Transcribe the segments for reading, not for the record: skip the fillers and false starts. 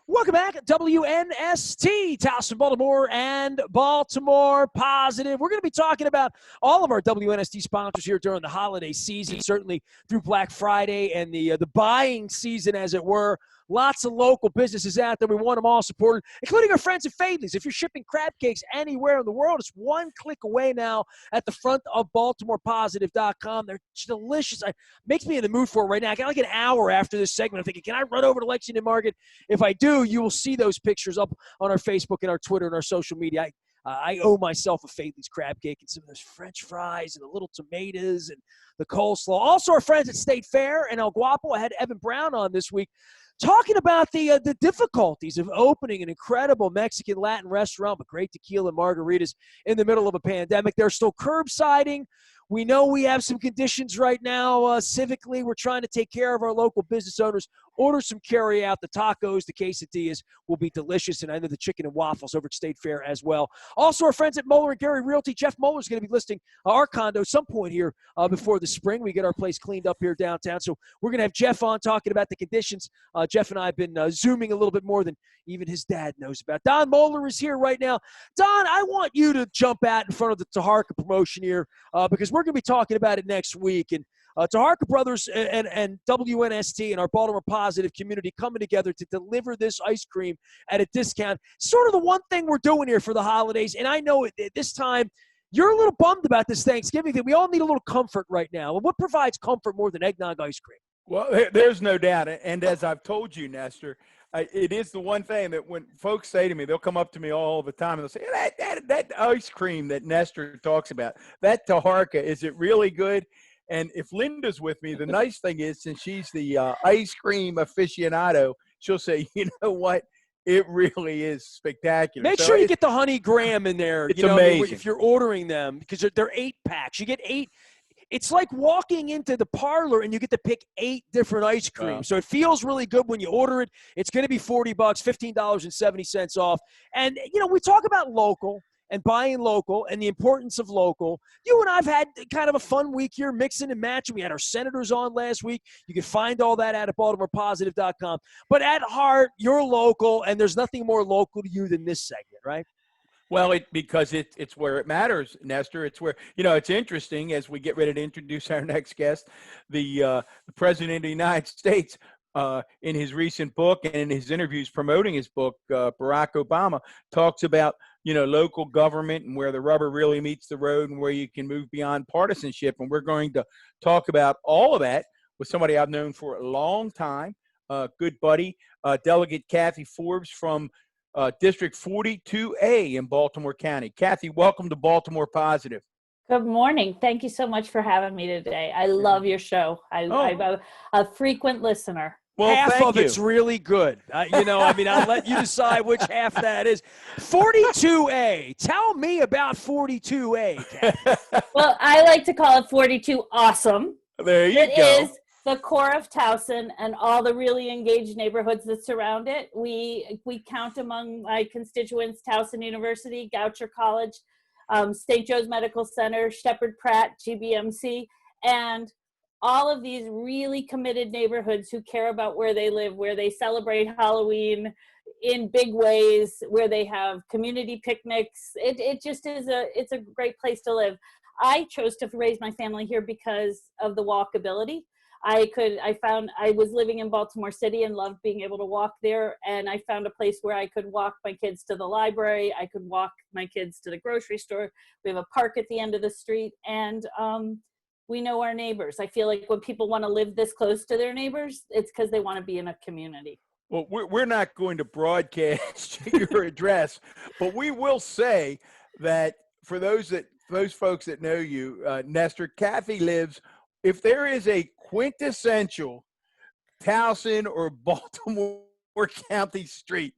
Welcome back, WNST, Towson, Baltimore, and Baltimore Positive. We're going to be talking about all of our WNST sponsors here during the holiday season, certainly through Black Friday and the buying season, as it were. Lots of local businesses out there. We want them all supported, including our friends at Fadley's. If you're shipping crab cakes anywhere in the world, it's one click away now at the front of BaltimorePositive.com. They're delicious. It makes me in the mood for it right now. I got like an hour after this segment. I'm thinking, can I run over to Lexington Market? If I do, you will see those pictures up on our Facebook and our Twitter and our social media. I owe myself a Fadley's crab cake and some of those French fries and the little tomatoes and the coleslaw. Also, our friends at State Fair and El Guapo. I had Evan Brown on this week talking about the difficulties of opening an incredible Mexican Latin restaurant with great tequila and margaritas in the middle of a pandemic. They're still curbsiding. We know we have some conditions right now civically. We're trying to take care of our local business owners. Order some carry out. The tacos, the quesadillas will be delicious. And I know the chicken and waffles over at State Fair as well. Also, our friends at Moeller & Gary Realty. Jeff Moeller is going to be listing our condo some point here before the spring. We get our place cleaned up here downtown. So we're going to have Jeff on talking about the conditions. Jeff and I have been Zooming a little bit more than even his dad knows about. Don Moeller is here right now. Don, I want you to jump out in front of the Taharka promotion here because we're going to be talking about it next week. And Taharka Brothers and WNST and our Baltimore Positive community coming together to deliver this ice cream at a discount. Sort of the one thing we're doing here for the holidays. And I know at this time, you're a little bummed about this Thanksgiving thing. We all need a little comfort right now. And what provides comfort more than eggnog ice cream? Well, there's no doubt. And as I've told you, Nestor, it is the one thing that when folks say to me, they'll come up to me all the time and they'll say, that ice cream that Nestor talks about, that Taharka, is it really good? And if Linda's with me, the nice thing is, since she's the ice cream aficionado, she'll say, you know what? It really is spectacular. Make sure you get the honey graham in there. It's amazing. If you're ordering them, because they're 8-packs. You get 8. It's like walking into the parlor and you get to pick 8 different ice creams. So it feels really good when you order it. It's going to be $40, $15.70 off. And, we talk about local and buying local and the importance of local. You and I have had kind of a fun week here, mixing and matching. We had our Senators on last week. You can find all that at BaltimorePositive.com. But at heart, you're local, and there's nothing more local to you than this segment, right? Well, because it's where it matters, Nestor. It's where, it's interesting as we get ready to introduce our next guest, the President of the United States, in his recent book and in his interviews promoting his book, Barack Obama talks about, local government and where the rubber really meets the road and where you can move beyond partisanship. And we're going to talk about all of that with somebody I've known for a long time, good buddy, Delegate Cathi Forbes from District 42A in Baltimore County. Cathi, welcome to Baltimore Positive. Good morning. Thank you so much for having me today. I love your show. I'm a frequent listener. Well, half of it's really good. I'll let you decide which half that is. 42A. Tell me about 42A. Well, I like to call it 42 Awesome. There you go. It is the core of Towson and all the really engaged neighborhoods that surround it. We count among my constituents Towson University, Goucher College, St. Joe's Medical Center, Shepherd Pratt, GBMC, and all of these really committed neighborhoods who care about where they live, where they celebrate Halloween in big ways, where they have community picnics. It just is it's a great place to live. I chose to raise my family here because of the walkability. I was living in Baltimore City and loved being able to walk there. And I found a place where I could walk my kids to the library. I could walk my kids to the grocery store. We have a park at the end of the street, and we know our neighbors. I feel like when people want to live this close to their neighbors, it's because they want to be in a community. Well, we're not going to broadcast your address, but we will say that for those folks that know you, Nestor, Cathi lives, if there is a quintessential Towson or Baltimore County street,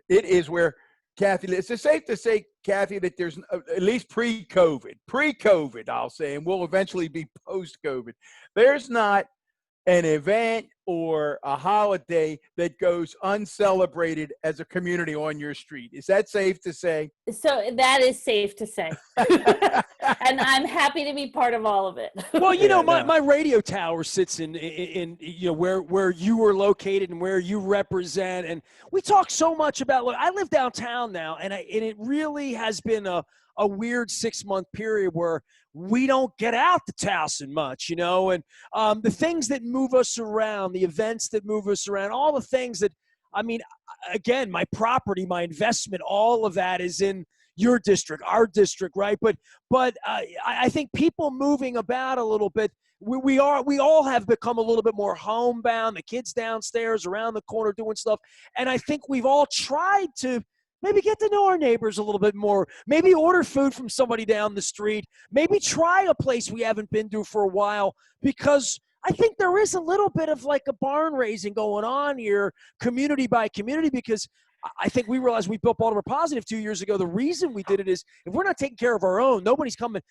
it is where Cathi lives. It's safe to say, Cathi, that there's at least pre-COVID, I'll say, and we'll eventually be post-COVID. There's not an event or a holiday that goes uncelebrated as a community on your street. Is that safe to say? So that is safe to say. and I'm happy to be part of all of it. Well, you Yeah, know, no. my radio tower sits in you know where you were located and where you represent, and we talk so much about. Look, I live downtown now, and it really has been a weird 6-month period where we don't get out to Towson much, you know, and the things that move us around, the events that move us around, all the things that, I mean, again, my property, my investment, all of that is in your district, our district, right? But I think people moving about a little bit, we all have become a little bit more homebound. The kids downstairs, around the corner, doing stuff, and I think we've all tried to maybe get to know our neighbors a little bit more. Maybe order food from somebody down the street. Maybe try a place we haven't been to for a while, because I think there is a little bit of like a barn raising going on here, community by community, because I think we realized we built Baltimore Positive 2 years ago. The reason we did it is if we're not taking care of our own, nobody's coming.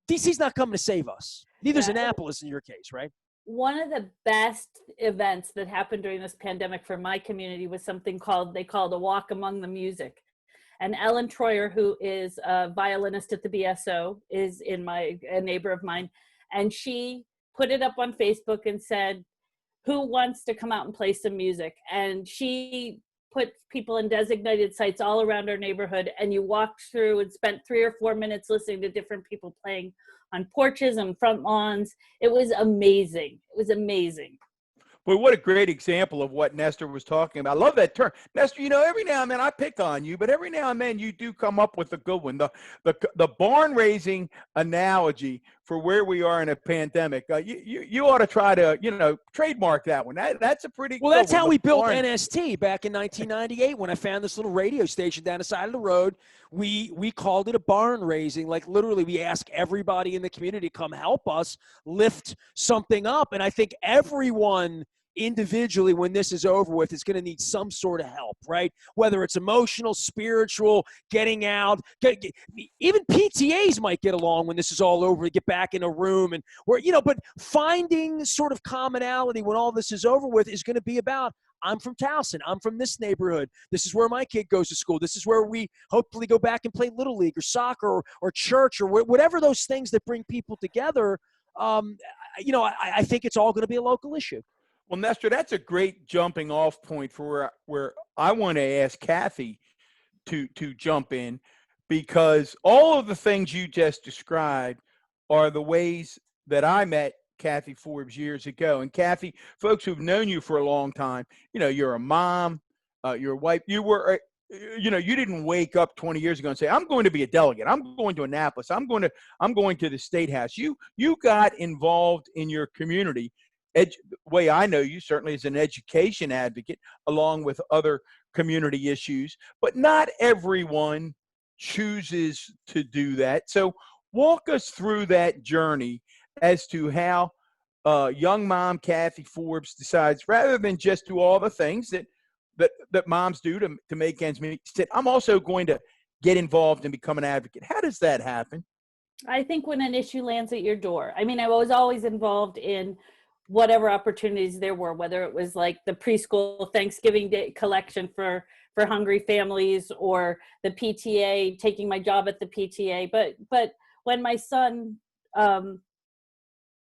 DC's not coming to save us. Neither's Annapolis in your case, right? One of the best events that happened during this pandemic for my community was something they called a walk among the music. And Ellen Troyer, who is a violinist at the BSO, is a neighbor of mine. And she put it up on Facebook and said, who wants to come out and play some music? And she put people in designated sites all around our neighborhood, and you walked through and spent 3 or 4 minutes listening to different people playing on porches and front lawns. It was amazing. It was amazing. Boy, what a great example of what Nestor was talking about. I love that term. Nestor, you know, every now and then I pick on you, but every now and then you do come up with a good one. The barn raising analogy for where we are in a pandemic. You ought to try to, you know, trademark that one. That's a pretty Well, good that's one. how we built NST back in 1998 when I found this little radio station down the side of the road. We called it a barn raising. Like literally we ask everybody in the community to come help us lift something up. And I think everyone individually, when this is over with, is going to need some sort of help, right? Whether it's emotional, spiritual, getting out, even PTAs might get along when this is all over to get back in a room and where, you know, but finding sort of commonality when all this is over with is going to be about, I'm from Towson. I'm from this neighborhood. This is where my kid goes to school. This is where we hopefully go back and play Little League or soccer or church or whatever those things that bring people together. You know, I think it's all going to be a local issue. Well, Nestor, that's a great jumping off point for where I want to ask Cathi to jump in, because all of the things you just described are the ways that I met Cathi Forbes years ago. And Cathi, folks who've known you for a long time, you know, you're a mom, you're a wife. You were, you know, you didn't wake up 20 years ago and say, I'm going to be a delegate. I'm going to Annapolis. I'm going to the State House. You got involved in your community. The way I know you certainly as an education advocate, along with other community issues, but not everyone chooses to do that. So walk us through that journey as to how young mom Cathi Forbes decides, rather than just do all the things that moms do to make ends meet, said, I'm also going to get involved and become an advocate. How does that happen? I think when an issue lands at your door, I mean, I was always involved in whatever opportunities there were, whether it was like the preschool Thanksgiving Day collection for hungry families, or the PTA, taking my job at the PTA. But when my son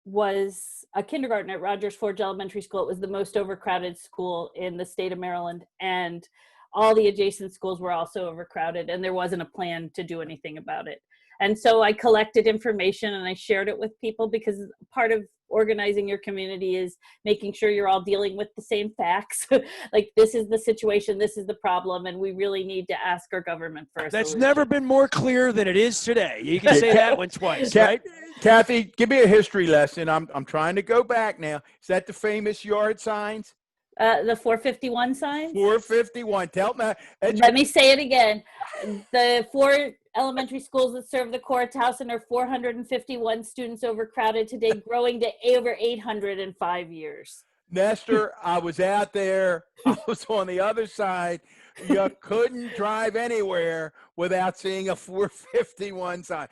was a kindergarten at Rogers Forge Elementary School, it was the most overcrowded school in the state of Maryland, and all the adjacent schools were also overcrowded, and there wasn't a plan to do anything about it. And so I collected information and I shared it with people, because part of organizing your community is making sure you're all dealing with the same facts. Like, this is the situation, this is the problem, and we really need to ask our government for a That's solution. never been more clear than it is today. You can say that one twice, right? Cathi, give me a history lesson. I'm trying to go back now. Is that the famous yard signs? The 451 signs? 451. Tell me. Let me say it again. The 4 elementary schools that serve the core of Towson are 451 students overcrowded today, growing to over 800 in 5 years. Nestor, I was out there. I was on the other side. You couldn't drive anywhere without seeing a 451 sign.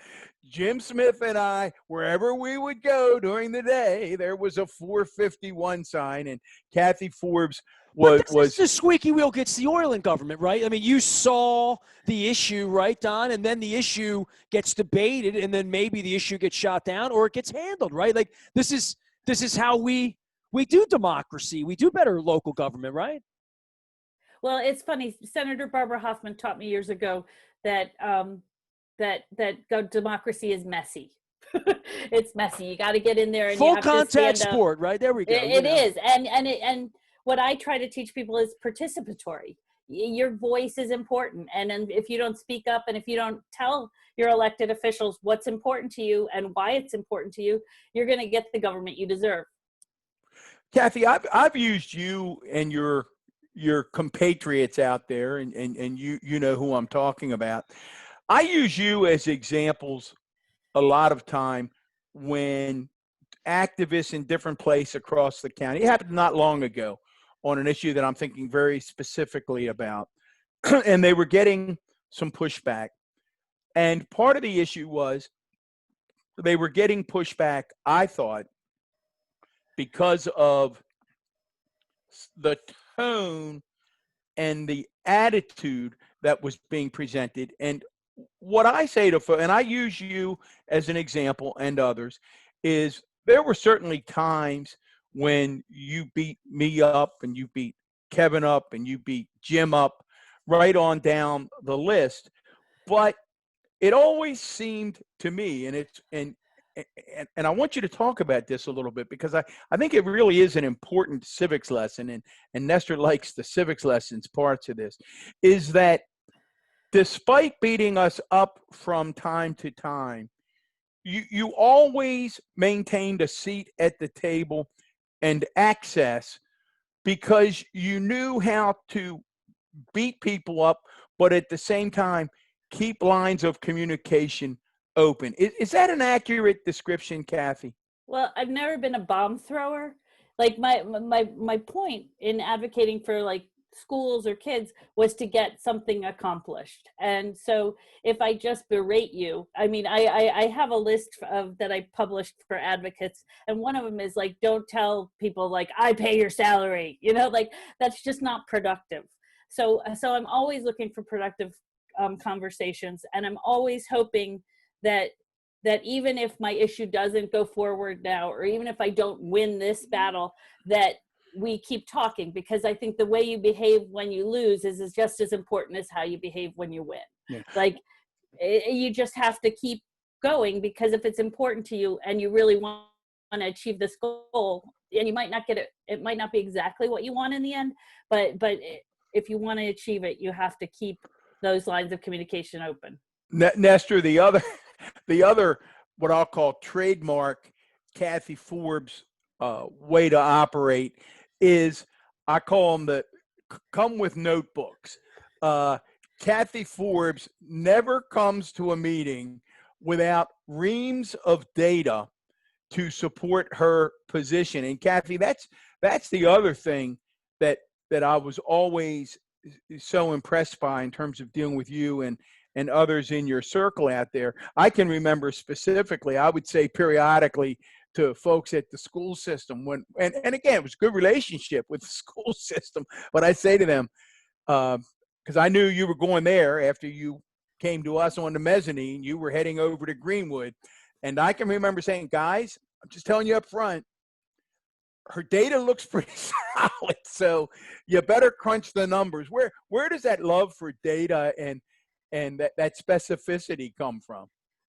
Jim Smith and I, wherever we would go during the day, there was a 451 sign, and Cathi Forbes But this is was the squeaky wheel gets the oil in government, right? I mean, you saw the issue, right, Don? And then the issue gets debated, and then maybe the issue gets shot down or it gets handled, right? Like this is how we do democracy. We do better local government, right? Well, it's funny. Senator Barbara Hoffman taught me years ago that democracy is messy. It's messy. You got to get in there and you Full have to contact stand up. sport, right? There we go. It is, and what I try to teach people is participatory. Your voice is important, and if you don't speak up and if you don't tell your elected officials what's important to you and why it's important to you, you're going to get the government you deserve. Cathi. I've used you and your compatriots out there, and you know who I'm talking about. I use you as examples a lot of time when activists in different places across the county. It happened not long ago on an issue that I'm thinking very specifically about, and they were getting some pushback. And part of the issue was they were getting pushback, I thought, because of the tone and the attitude that was being presented. And what I say to folks, and I use you as an example and others, is there were certainly times when you beat me up and you beat Kevin up and you beat Jim up, right on down the list. But it always seemed to me, and I want you to talk about this a little bit, because I think it really is an important civics lesson, and Nestor likes the civics lessons parts of this, is that despite beating us up from time to time, you always maintained a seat at the table and access, because you knew how to beat people up, but at the same time, keep lines of communication open. Is that an accurate description, Cathi? Well, I've never been a bomb thrower. Like my point in advocating for like schools or kids was to get something accomplished. And so if I just berate you, I mean, I have a list of that I published for advocates, and one of them is like, don't tell people like I pay your salary, you know, like that's just not productive. So I'm always looking for productive conversations, and I'm always hoping that even if my issue doesn't go forward now, or even if I don't win this battle, that we keep talking, because I think the way you behave when you lose is just as important as how you behave when you win. Yeah. Like you just have to keep going, because if it's important to you and you really want to achieve this goal, and you might not get it, it might not be exactly what you want in the end, but if you want to achieve it, you have to keep those lines of communication open. Nestor, the other what I'll call trademark Cathi Forbes way to operate is, I call them the come with notebooks. Cathi Forbes never comes to a meeting without reams of data to support her position. And Cathi, that's the other thing that I was always so impressed by in terms of dealing with you and others in your circle out there. I can remember specifically, I would say periodically to folks at the school system, and again, it was a good relationship with the school system, but I say to them, because I knew you were going there after you came to us on the mezzanine, you were heading over to Greenwood. And I can remember saying, guys, I'm just telling you up front, her data looks pretty solid, so you better crunch the numbers. Where does that love for data and that specificity come from?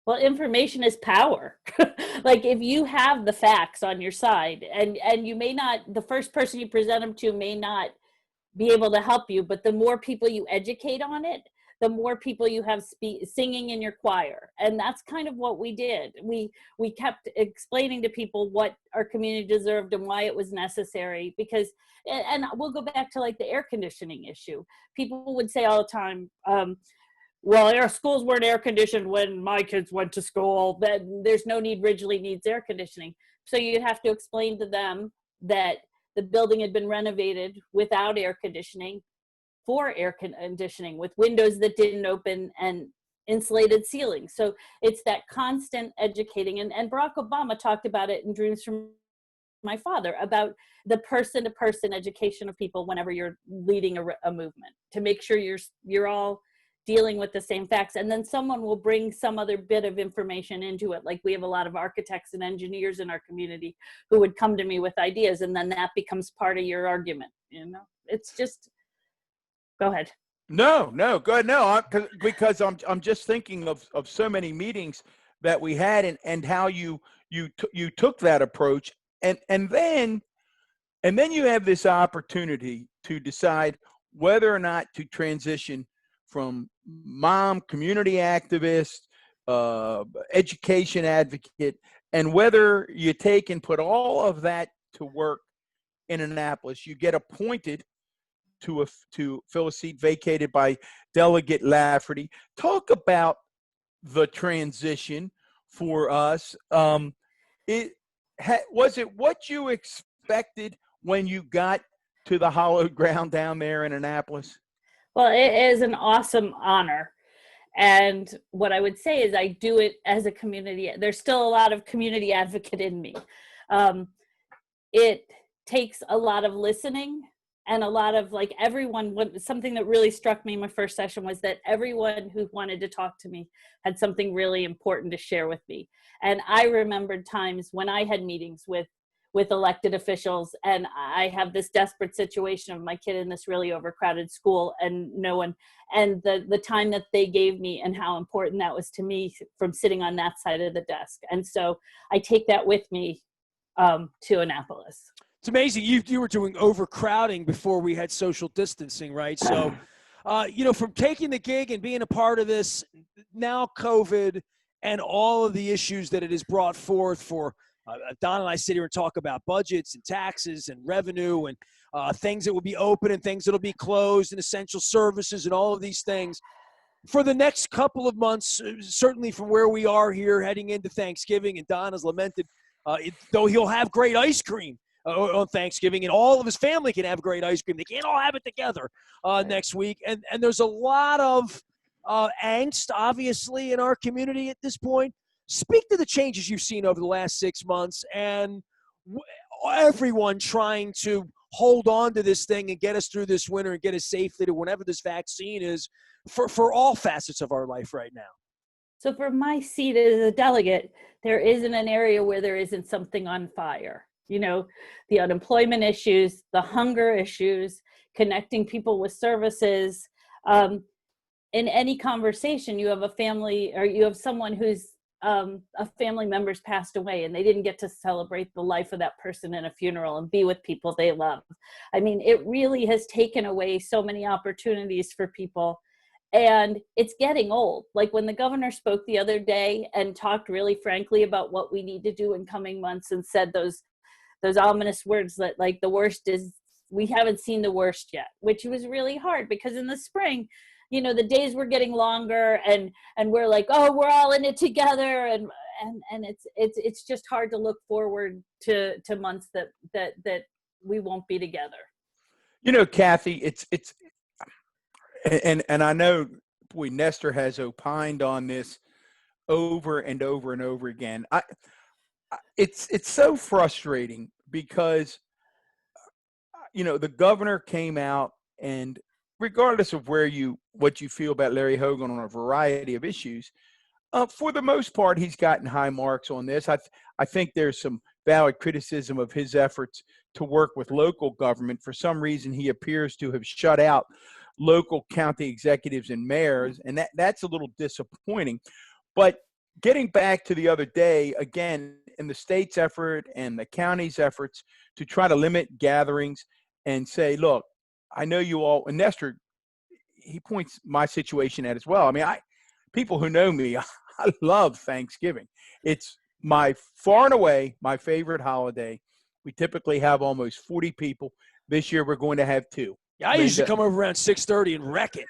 Well, information is power. Like if you have the facts on your side, and you may not, the first person you present them to may not be able to help you, but the more people you educate on it, the more people you have singing in your choir. And that's kind of what we did. We kept explaining to people what our community deserved and why it was necessary, because, and we'll go back to like the air conditioning issue. People would say all the time, well, our schools weren't air conditioned when my kids went to school, then there's no need, Ridgely needs air conditioning. So you'd have to explain to them that the building had been renovated without air conditioning, for air conditioning, with windows that didn't open, and insulated ceilings. So it's that constant educating. And Barack Obama talked about it in Dreams from My Father, about the person-to-person education of people whenever you're leading a movement, to make sure you're all dealing with the same facts. And then someone will bring some other bit of information into it. Like we have a lot of architects and engineers in our community who would come to me with ideas, and then that becomes part of your argument. It's just, go ahead. No, good. No, because I'm just thinking of so many meetings that we had, and how you took that approach, and then you have this opportunity to decide whether or not to transition from mom, community activist, education advocate, and whether you take and put all of that to work in Annapolis. You get appointed to fill a seat vacated by Delegate Lafferty. Talk about the transition for us. Was it what you expected when you got to the hallowed ground down there in Annapolis? Well, it is an awesome honor. And what I would say is I do it as a community. There's still a lot of community advocate in me. It takes a lot of listening, and a lot of something that really struck me in my first session was that everyone who wanted to talk to me had something really important to share with me. And I remembered times when I had meetings with elected officials, and I have this desperate situation of my kid in this really overcrowded school, and no one, and the time that they gave me and how important that was to me from sitting on that side of the desk. And so I take that with me to Annapolis. It's amazing. You were doing overcrowding before we had social distancing, right? So, from taking the gig and being a part of this, now COVID and all of the issues that it has brought forth for Don and I sit here and talk about budgets and taxes and revenue and things that will be open and things that will be closed and essential services and all of these things. For the next couple of months, certainly from where we are here heading into Thanksgiving, and Don has lamented, though he'll have great ice cream on Thanksgiving, and all of his family can have great ice cream. They can't all have it together next week. And there's a lot of angst, obviously, in our community at this point. Speak to the changes you've seen over the last 6 months, and everyone trying to hold on to this thing and get us through this winter and get us safely to whenever this vaccine is for all facets of our life right now. So for my seat as a delegate, there isn't an area where there isn't something on fire. The unemployment issues, the hunger issues, connecting people with services. In any conversation, you have a family, or you have someone who's a family member's passed away, and they didn't get to celebrate the life of that person in a funeral and be with people they love. I mean, it really has taken away so many opportunities for people. And it's getting old. Like when the governor spoke the other day and talked really frankly about what we need to do in coming months, and said those ominous words that like the worst is, we haven't seen the worst yet, which was really hard because in the spring, the days were getting longer, and we're like, oh, we're all in it together. And it's just hard to look forward to months that we won't be together. Kathy, it's and I know, boy, Nestor has opined on this over and over and over again. It's so frustrating because, the governor came out, and regardless of what you feel about Larry Hogan on a variety of issues, for the most part, he's gotten high marks on this. I think there's some valid criticism of his efforts to work with local government. For some reason, he appears to have shut out local county executives and mayors, and that's a little disappointing. But getting back to the other day, again, in the state's effort and the county's efforts to try to limit gatherings and say, look, I know you all, and Nestor, he points my situation at as well. I mean, people who know me, I love Thanksgiving. It's far and away my favorite holiday. We typically have almost 40 people. This year we're going to have 2. Yeah, I usually come over around 6:30 and wreck it,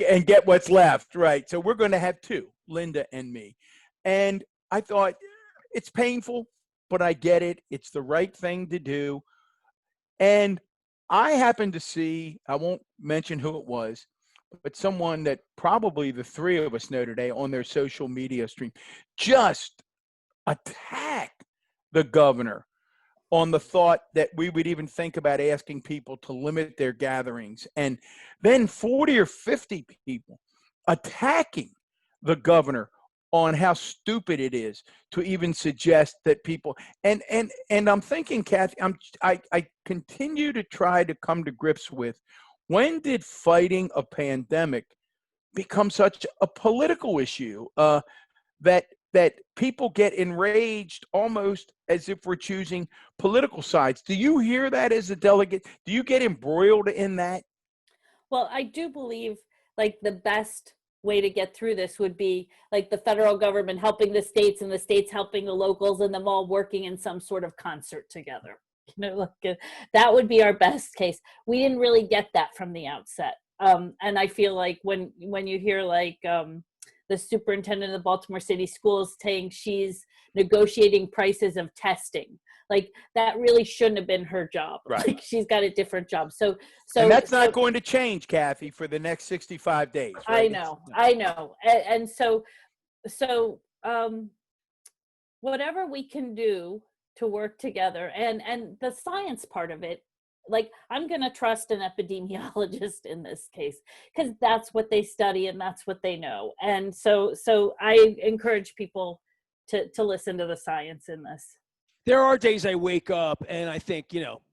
and get what's left, right? So we're going to have 2, Linda and me. And I thought, it's painful, but I get it. It's the right thing to do. And I happened to see, I won't mention who it was, but someone that probably the three of us know today on their social media stream just attack the governor on the thought that we would even think about asking people to limit their gatherings, and then 40 or 50 people attacking the governor on how stupid it is to even suggest that people and I'm thinking, Kathy, I continue to try to come to grips with, when did fighting a pandemic become such a political issue that people get enraged almost as if we're choosing political sides? Do you hear that as a delegate? Do you get embroiled in that? Well, I do believe like the best way to get through this would be like the federal government helping the states and the states helping the locals and them all working in some sort of concert together. Like, that would be our best case. We didn't really get that from the outset. And I feel like when you hear like the superintendent of the Baltimore City Schools saying she's negotiating prices of testing, like that really shouldn't have been her job. Right. Like she's got a different job. So and that's not going to change, Kathy, for the next 65 days. Right? I know. And so whatever we can do to work together, and the science part of it, like I'm going to trust an epidemiologist in this case, because that's what they study and that's what they know. And so I encourage people to listen to the science in this. There are days I wake up and I think,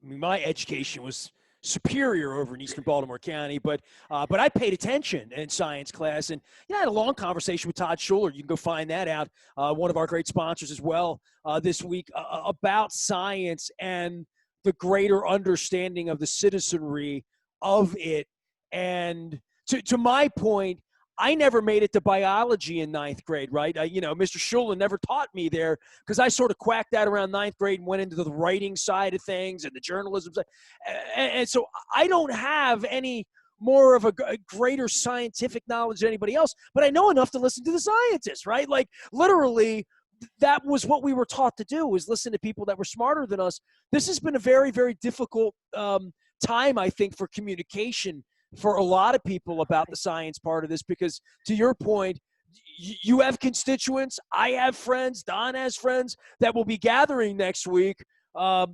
my education was superior over in Eastern Baltimore County, but I paid attention in science class, and I had a long conversation with Todd Schuler. You can go find that out, one of our great sponsors as well, this week, about science and the greater understanding of the citizenry of it. And to my point, I never made it to biology in ninth grade, right? Mr. Schuler never taught me there because I sort of quacked out around ninth grade and went into the writing side of things and the journalism side. And so I don't have any more of a greater scientific knowledge than anybody else, but I know enough to listen to the scientists, right? Like literally, that was what we were taught to do, was listen to people that were smarter than us. This has been a very, very difficult time, I think, for communication for a lot of people about the science part of this, because to your point, you have constituents, I have friends, Don has friends that will be gathering next week,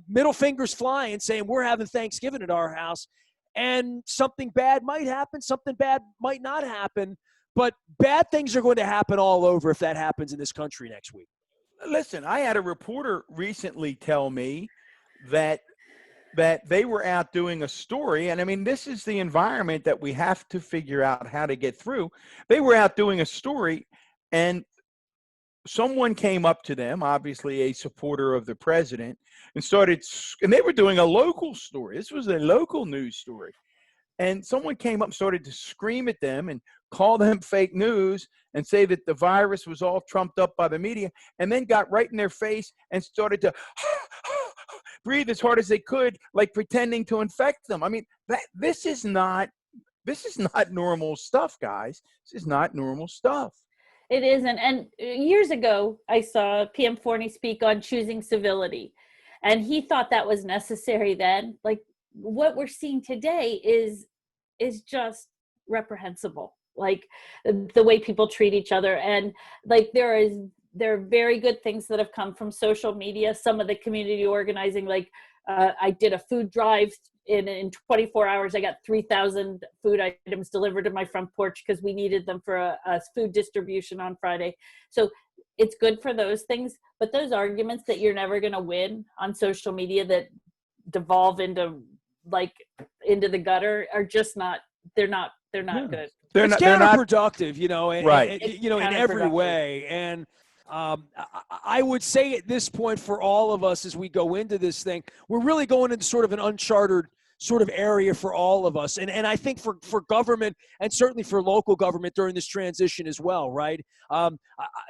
middle fingers flying, saying we're having Thanksgiving at our house, and something bad might happen, something bad might not happen, but bad things are going to happen all over if that happens in this country next week. Listen, I had a reporter recently tell me that they were out doing a story, and I mean, this is the environment that we have to figure out how to get through. They were out doing a story, and someone came up to them, obviously a supporter of the president, and they were doing a local story. This was a local news story. And someone came up and started to scream at them and call them fake news and say that the virus was all trumped up by the media, and then got right in their face and started to breathe as hard as they could, like pretending to infect them. I mean, this is not normal stuff, guys. This is not normal stuff. It isn't. And years ago, I saw PM Forney speak on choosing civility, and he thought that was necessary then. Like what we're seeing today is just reprehensible. Like the way people treat each other, and like there are very good things that have come from social media. Some of the community organizing, like I did a food drive in 24 hours. I got 3,000 food items delivered to my front porch because we needed them for a food distribution on Friday. So it's good for those things, but those arguments that you're never going to win on social media that devolve into the gutter are just not, they're not good. It's counterproductive, right. in every way. And I would say at this point for all of us as we go into this thing, we're really going into sort of an uncharted sort of area for all of us. And I think for government, and certainly for local government during this transition as well, right?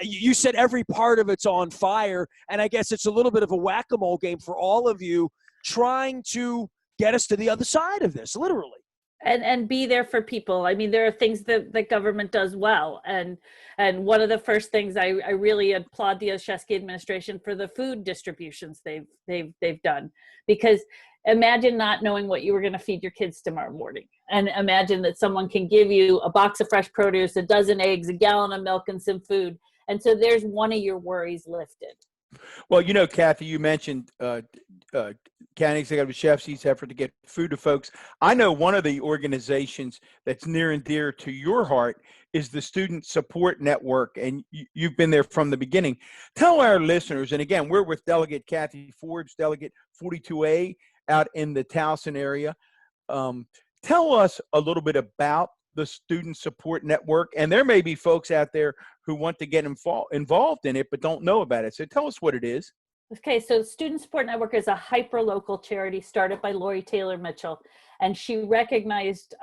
You said every part of it's on fire, and I guess it's a little bit of a whack-a-mole game for all of you trying to get us to the other side of this, literally. And be there for people. I mean, there are things that government does well. And one of the first things I really applaud the Olszewski administration for the food distributions they've done, because imagine not knowing what you were going to feed your kids tomorrow morning. And imagine that someone can give you a box of fresh produce, a dozen eggs, a gallon of milk, and some food. And so there's one of your worries lifted. Well, you know, Kathy, you mentioned county executive chefs' effort to get food to folks. I know one of the organizations that's near and dear to your heart is the Student Support Network, and you've been there from the beginning. Tell our listeners, and again, we're with Delegate Cathi Forbes, Delegate 42A out in the Towson area. Tell us a little bit about the Student Support Network, and there may be folks out there who want to get involved in it but don't know about it. So tell us what it is. Okay, so Student Support Network is a hyper-local charity started by Lori Taylor Mitchell, and she recognized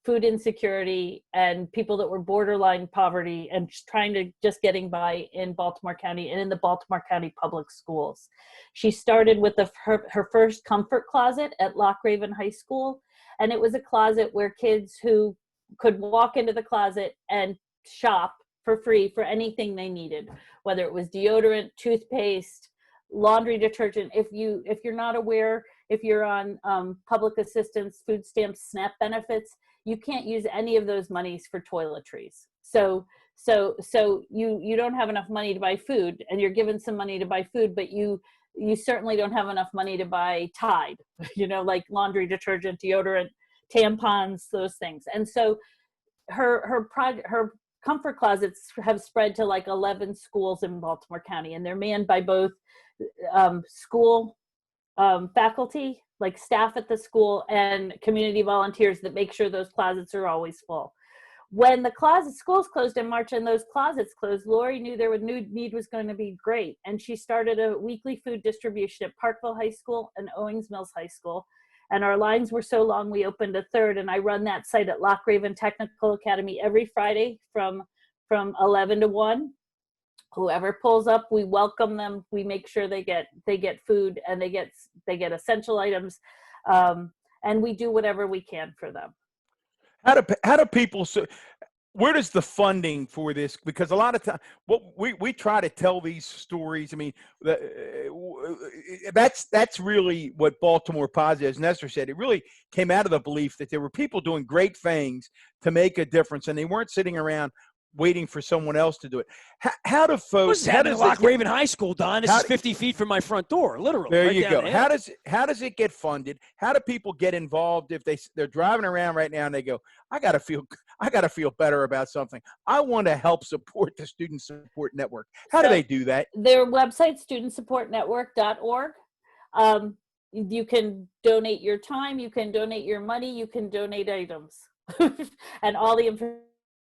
food insecurity and people that were borderline poverty and trying to just getting by in Baltimore County and in the Baltimore County public schools. She started with her first comfort closet at Loch Raven High School, and it was a closet where kids who could walk into the closet and shop for free for anything they needed, whether it was deodorant, toothpaste, laundry detergent. If you're not aware, if you're on public assistance, food stamps, SNAP benefits, you can't use any of those monies for toiletries. So you don't have enough money to buy food, and you're given some money to buy food, but you certainly don't have enough money to buy Tide, like laundry detergent, deodorant, tampons, those things. And so her comfort closets have spread to like 11 schools in Baltimore County, and they're manned by both school faculty, like staff at the school, and community volunteers that make sure those closets are always full. When the schools closed in March and those closets closed, Lori knew their need was going to be great, and she started a weekly food distribution at Parkville High School and Owings Mills High School. And our lines were so long, we opened a third, and I run that site at Loch Raven Technical Academy every Friday from 11 to 1. Whoever pulls up, we welcome them. We make sure they get food, and they get essential items, and we do whatever we can for them. How do people, so where does the funding for this, because a lot of time we try to tell these stories. I mean, that's really what Baltimore Positive, as Nestor said, it really came out of the belief that there were people doing great things to make a difference, and they weren't sitting around waiting for someone else to do it. How do folks? What's happening at Loch Raven High School, Don? This is 50 feet from my front door, literally. There right you down go. the hill. How does it get funded? How do people get involved if they're driving around right now and they go, I gotta feel better about something. I want to help support the Student Support Network. How do they do that? Their website, studentsupportnetwork.org. You can donate your time, you can donate your money, you can donate items, and all the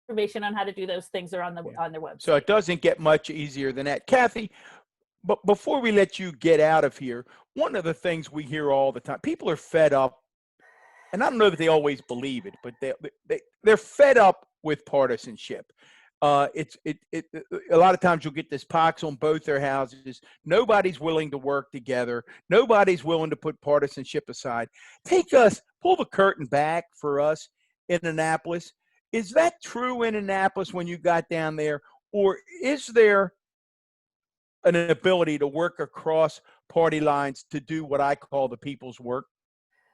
information on how to do those things are on their website. So it doesn't get much easier than that. Kathy, but before we let you get out of here, one of the things we hear all the time, people are fed up, and I don't know that they always believe it, but they're fed up with partisanship. A lot of times you'll get this pox on both their houses. Nobody's willing to work together. Nobody's willing to put partisanship aside. Pull the curtain back for us in Annapolis. Is that true in Annapolis when you got down there, or is there an ability to work across party lines to do what I call the people's work?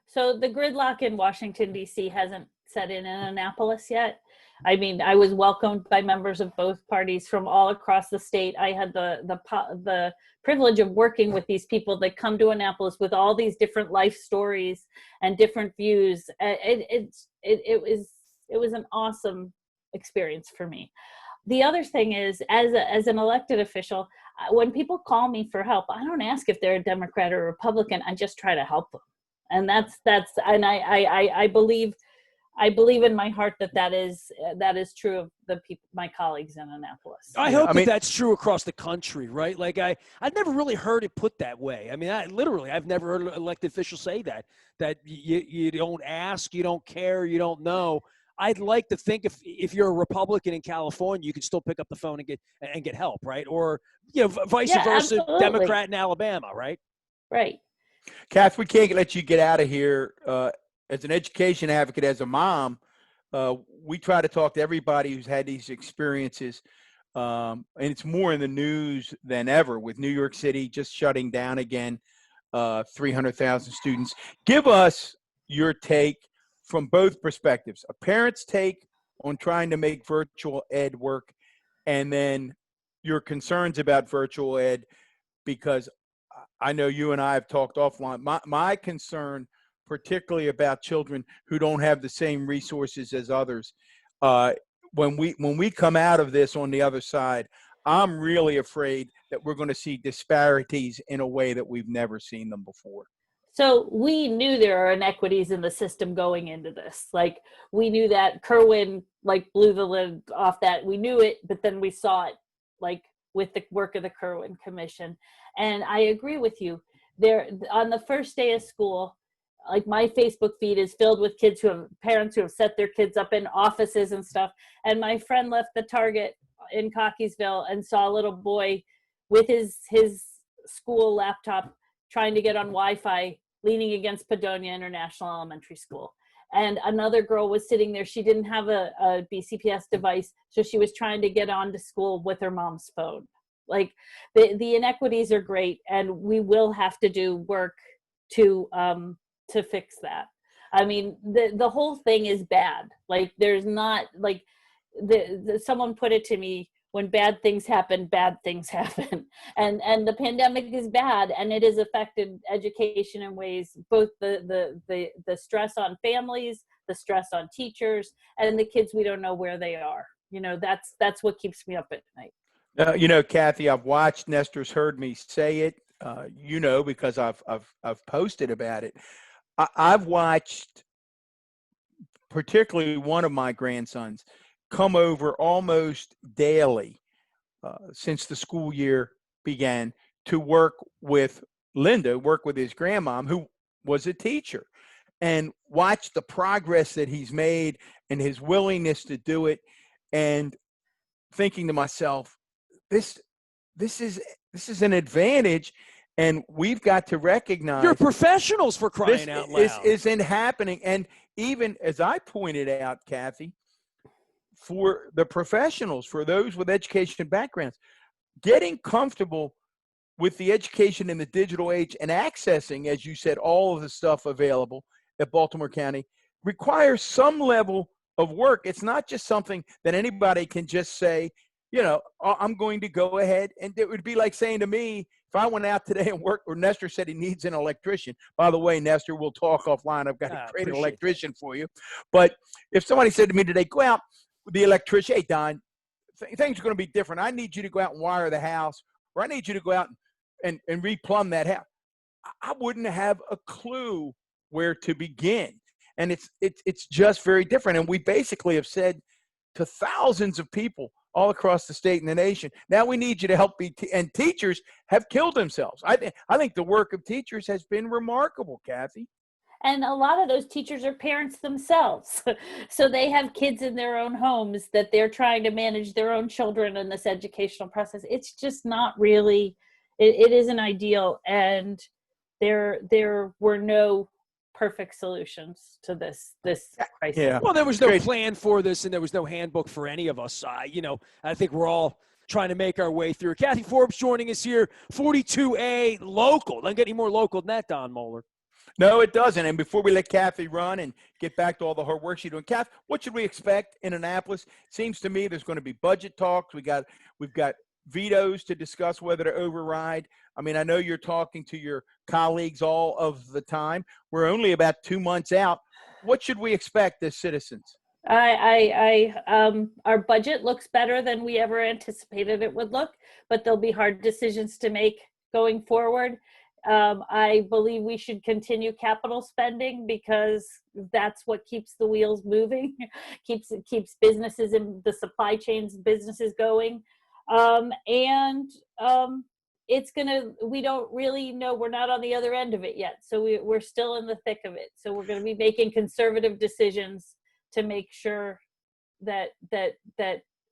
So the gridlock in Washington, D.C. hasn't set in Annapolis yet. I mean, I was welcomed by members of both parties from all across the state. I had the privilege of working with these people that come to Annapolis with all these different life stories and different views. It was an awesome experience for me. The other thing is, as an elected official, when people call me for help, I don't ask if they're a Democrat or a Republican. I just try to help them, and I believe in my heart that is true of the people, my colleagues in Annapolis. I hope that's true across the country, right? Like I've never really heard it put that way. I mean, I've never heard an elected official say that you don't ask, you don't care, you don't know. I'd like to think if you're a Republican in California, you can still pick up the phone and get help, right? Or vice versa, absolutely. Democrat in Alabama, right? Right. Kath, we can't let you get out of here. As an education advocate, as a mom, we try to talk to everybody who's had these experiences, and it's more in the news than ever with New York City just shutting down again. 300,000 students. Give us your take from both perspectives, a parent's take on trying to make virtual ed work, and then your concerns about virtual ed, because I know you and I have talked offline. My concern, particularly about children who don't have the same resources as others, when we come out of this on the other side, I'm really afraid that we're going to see disparities in a way that we've never seen them before. So we knew there are inequities in the system going into this. Like, we knew that Kerwin like blew the lid off that. We knew it, but then we saw it like with the work of the Kerwin Commission. And I agree with you. There, on the first day of school, like, my Facebook feed is filled with kids who have parents who have set their kids up in offices and stuff. And my friend left the Target in Cockeysville and saw a little boy with his school laptop trying to get on Wi-Fi, leaning against Padonia International Elementary School. And another girl was sitting there. She didn't have a BCPS device, so she was trying to get on to school with her mom's phone. Like, the inequities are great, and we will have to do work to fix that. I mean, the whole thing is bad. Like, there's not, like, someone put it to me, when bad things happen, bad things happen. And the pandemic is bad, and it has affected education in ways, both the stress on families, the stress on teachers, and the kids, we don't know where they are. You know, that's what keeps me up at night. You know, Kathy, I've watched, Nestor's heard me say it, you know, because I've posted about it. I've watched particularly one of my grandsons come over almost daily since the school year began to work with Linda, work with his grandmom, who was a teacher, and watch the progress that he's made and his willingness to do it, and thinking to myself, this is an advantage, and we've got to recognize You're professionals, for crying out loud. This isn't happening. And even as I pointed out, Kathy, for the professionals, for those with education backgrounds, getting comfortable with the education in the digital age and accessing, as you said, all of the stuff available at Baltimore County requires some level of work. It's not just something that anybody can just say, you know, I'm going to go ahead. And it would be like saying to me, if I went out today and worked, or Nestor said he needs an electrician. By the way, Nestor, we'll talk offline. I've got a great electrician for you. But if somebody said to me today, go out with the electrician, hey, Don, things are going to be different. I need you to go out and wire the house, or I need you to go out and replumb that house. I wouldn't have a clue where to begin. And it's just very different. And we basically have said to thousands of people all across the state and the nation, now we need you to help and teachers have killed themselves. I think the work of teachers has been remarkable, Kathy. And a lot of those teachers are parents themselves. So they have kids in their own homes that they're trying to manage their own children in this educational process. It's just not really, it isn't ideal. And there were no perfect solutions to this crisis. Yeah. Well, there was no plan for this, and there was no handbook for any of us. You know, I think we're all trying to make our way through. Cathi Forbes joining us here, 42A local. Doesn't get any more local than that, Don Moeller. No, it doesn't. And before we let Kathy run and get back to all the hard work she's doing, Kath, what should we expect in Annapolis? Seems to me there's going to be budget talks. We've got vetoes to discuss whether to override. I mean, I know you're talking to your colleagues all of the time. We're only about 2 months out. What should we expect as citizens? Our budget looks better than we ever anticipated it would look, but there'll be hard decisions to make going forward. I believe we should continue capital spending, because that's what keeps the wheels moving, keeps businesses in the supply chains, businesses going. We don't really know, we're not on the other end of it yet. So we're still in the thick of it. So we're going to be making conservative decisions to make sure that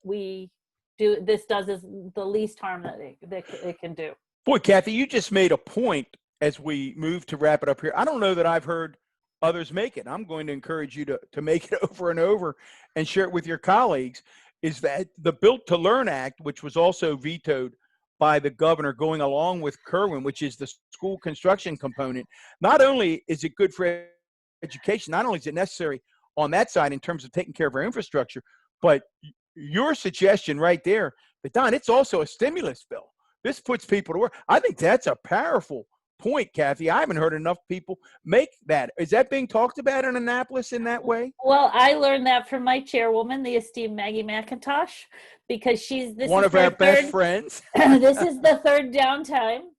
we do, this does the least harm that it can do. Boy, Kathy, you just made a point as we move to wrap it up here. I don't know that I've heard others make it. I'm going to encourage you to make it over and over and share it with your colleagues, is that the Built to Learn Act, which was also vetoed by the governor going along with Kerwin, which is the school construction component. Not only is it good for education, not only is it necessary on that side in terms of taking care of our infrastructure, but your suggestion right there, but Don, it's also a stimulus bill. This puts people to work. I think that's a powerful point, Kathy. I haven't heard enough people make that. Is that being talked about in Annapolis in that way? Well, I learned that from my chairwoman, the esteemed Maggie McIntosh, because one of our best friends. This is the third economic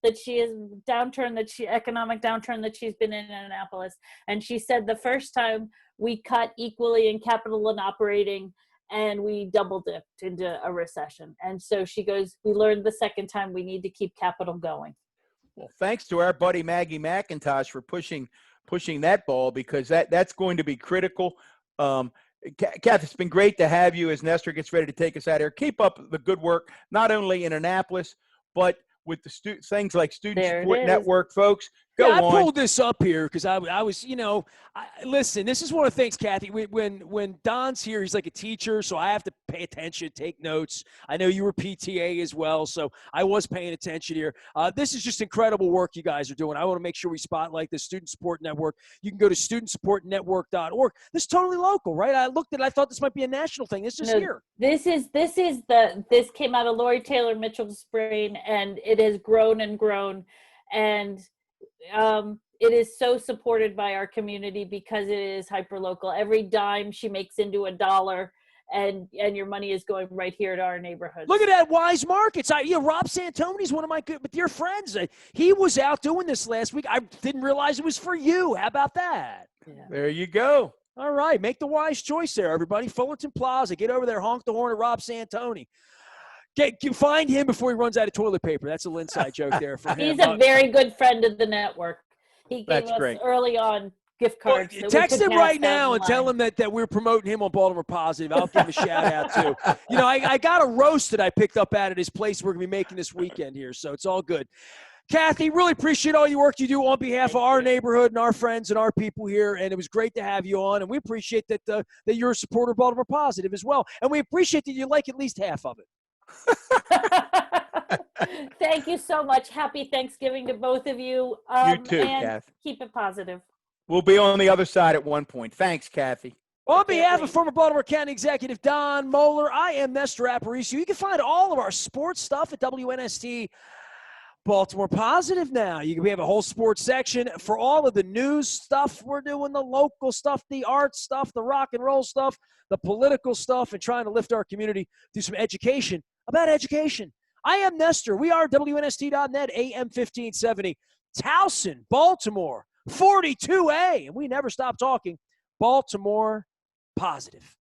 downturn that she's been in Annapolis. And she said the first time we cut equally in capital and operating, and we double dipped into a recession. And so she goes, we learned the second time we need to keep capital going. Well, thanks to our buddy Maggie McIntosh for pushing that ball, because that's going to be critical. Kath, it's been great to have you as Nestor gets ready to take us out here. Keep up the good work, not only in Annapolis, but with the things like Student Support Network, folks. Go on. I pulled this up here because I was, listen, this is one of the things, Kathy, when Don's here, he's like a teacher, so I have to pay attention, take notes. I know you were PTA as well, so I was paying attention here. This is just incredible work you guys are doing. I want to make sure we spotlight the Student Support Network. You can go to studentsupportnetwork.org. This is totally local, right? I looked at it, I thought this might be a national thing. This is here. This came out of Lori Taylor Mitchell's brain, and it has grown and grown. And it is so supported by our community because it is hyper local. Every dime she makes into $1, and your money is going right here to our neighborhoods. Look at that, Wise Markets. Rob Santoni's one of my good dear friends. He was out doing this last week. I didn't realize it was for you. How about that? Yeah. There you go. All right, make the wise choice there, everybody. Fullerton Plaza, get over there, honk the horn at Rob Santoni. Find him before he runs out of toilet paper. That's a little inside joke there for him. He's a very good friend of the network. He gave us early on gift cards. Well, text him right now and tell him that we're promoting him on Baltimore Positive. I'll give him a shout out too. I got a roast that I picked up at his place we're going to be making this weekend here, so it's all good. Kathy, really appreciate all your work you do on behalf of our neighborhood and our friends and our people here, and it was great to have you on, and we appreciate that you're a supporter of Baltimore Positive as well, and we appreciate that you like at least half of it. Thank you so much. Happy Thanksgiving to both of you. You too, and Kath. Keep it positive. We'll be on the other side at one point. Thanks, Kathy. On behalf of former Baltimore County Executive Don Moeller, I am Nestor Aparicio. You can find all of our sports stuff at WNST Baltimore Positive now. We have a whole sports section for all of the news stuff we're doing, the local stuff, the art stuff, the rock and roll stuff, the political stuff, and trying to lift our community through some education about education. I am Nestor. We are WNST.net, AM 1570. Towson, Baltimore, 42A. And we never stop talking Baltimore Positive.